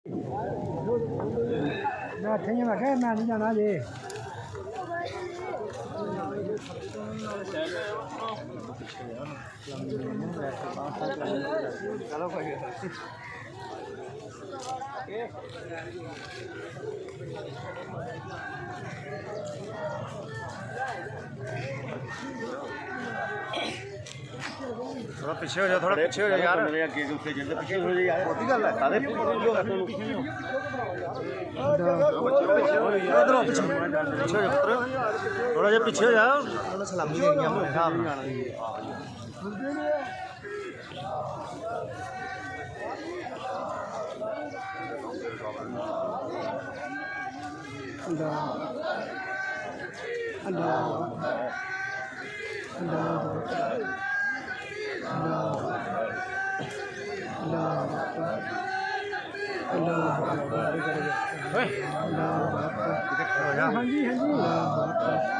मैं ठेंगे में कह मैं नहीं जाना जी चलो कोई थोड़ा पीछे हो जा थोड़ा पीछे हो जा यार मेरे आगे दूसरे जल्दी पीछे हो जा यार बहुत ही गल है सारे पीछे हो थोड़ा जा पीछे हो जा सलामी देनी है अपने हिसाब हाँ जी हाँ जी